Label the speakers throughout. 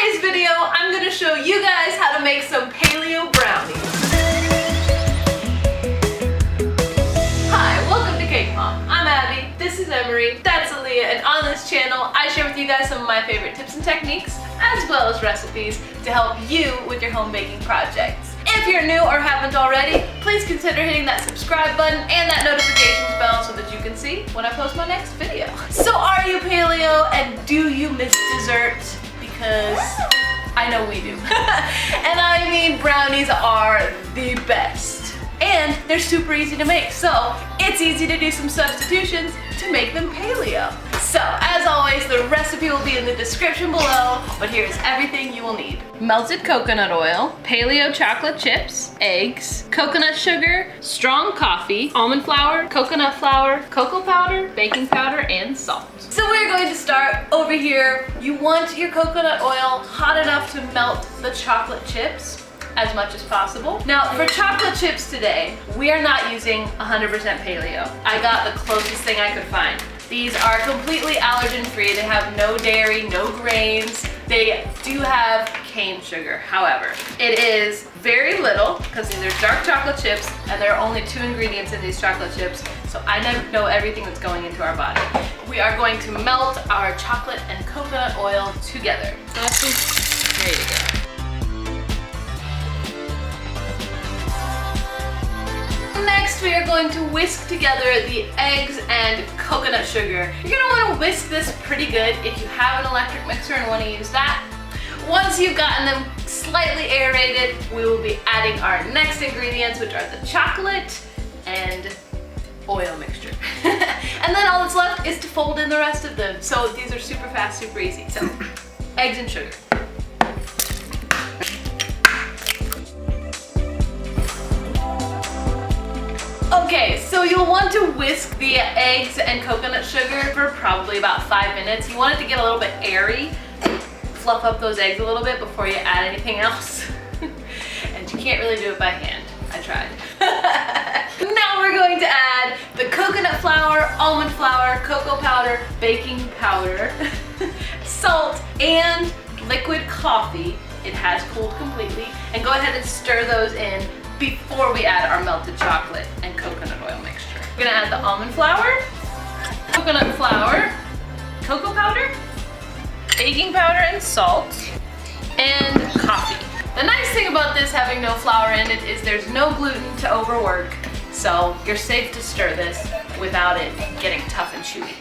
Speaker 1: today's video, I'm going to show you guys how to make some paleo brownies. Hi, welcome to Cake Mom. I'm Abby, this is Emery, that's Aaliyah, and on this channel, I share with you guys some of my favorite tips and techniques, as well as recipes to help you with your home baking projects. If you're new or haven't already, please consider hitting that subscribe button and that notifications bell so that you can see when I post my next video. So are you paleo and do you miss dessert? Because I know we do. And I mean, brownies are the best. And they're super easy to make, so it's easy to do some substitutions to make them paleo. So, as always, the recipe will be in the description below, but here's everything you will need. Melted coconut oil, paleo chocolate chips, eggs, coconut sugar, strong coffee, almond flour, coconut flour, cocoa powder, baking powder, and salt. So we're going to start over here. You want your coconut oil hot enough to melt the chocolate chips as much as possible. Now, for chocolate chips today, we are not using 100% paleo. I got the closest thing I could find. These are completely allergen-free. They have no dairy, no grains. They do have cane sugar, however. It is very little, because these are dark chocolate chips, and there are only 2 ingredients in these chocolate chips, so I never know everything that's going into our body. We are going to melt our chocolate and coconut oil together. So there you go. Next, we are going to whisk together the eggs and coconut sugar. You're gonna wanna whisk this pretty good if you have an electric mixer and wanna use that. Once you've gotten them slightly aerated, we will be adding our next ingredients, which are the chocolate and oil mixture. And then all that's left is to fold in the rest of them. So these are super fast, super easy. So, eggs and sugar. Okay, so you'll want to whisk the eggs and coconut sugar for probably about 5 minutes. You want it to get a little bit airy. Fluff up those eggs a little bit before you add anything else. And you can't really do it by hand. I tried. Now we're going to add the coconut flour, almond flour, cocoa powder, baking powder, salt, and liquid coffee. It has cooled completely. And go ahead and stir those in before we add our melted chocolate and coconut oil mixture. We're gonna add the almond flour, coconut flour, cocoa powder, baking powder and salt, and coffee. The nice thing about this having no flour in it is there's no gluten to overwork, so you're safe to stir this without it getting tough and chewy.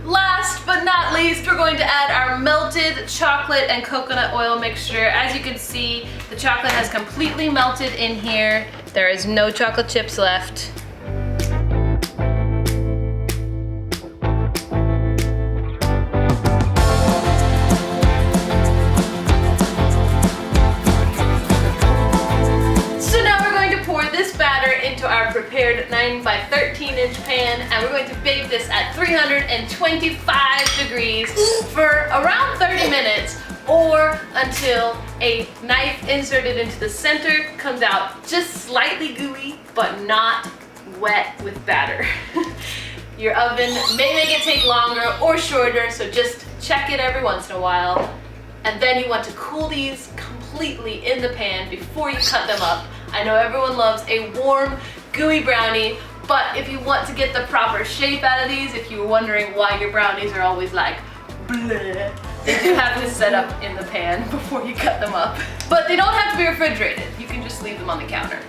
Speaker 1: Last but not least, we're going to add our melted chocolate and coconut oil mixture. As you can see, the chocolate has completely melted in here. There is no chocolate chips left. So now we're going to pour this batter into our prepared 9 by 13 inch pan, and we're going to bake this at 325 degrees for around 30 minutes, or until a knife inserted into the center comes out just slightly gooey but not wet with batter. Your oven may make it take longer or shorter, so just check it every once in a while. And then you want to cool these completely in the pan before you cut them up. I know everyone loves a warm, gooey brownie, but if you want to get the proper shape out of these, if you were wondering why your brownies are always like bleh, they do have to set up in the pan before you cut them up. But they don't have to be refrigerated. You can just leave them on the counter.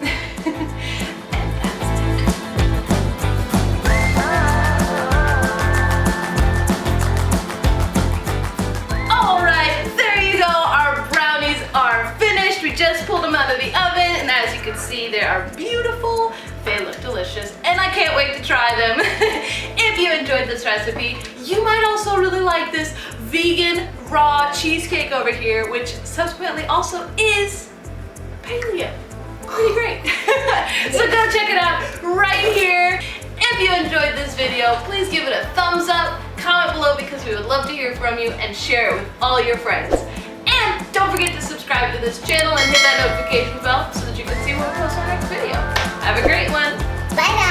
Speaker 1: Alright, there you go. Our brownies are finished. We just pulled them out of the oven, and as you can see, they are beautiful. They look delicious, and I can't wait to try them. If you enjoyed this recipe, you might also really like this vegan raw cheesecake over here, which subsequently also is paleo. Pretty great. So go check it out right here. If you enjoyed this video, please give it a thumbs up, comment below because we would love to hear from you, and share it with all your friends. And don't forget to subscribe to this channel and hit that notification bell so that you can see when we post our next video. Have a great one.
Speaker 2: Bye now.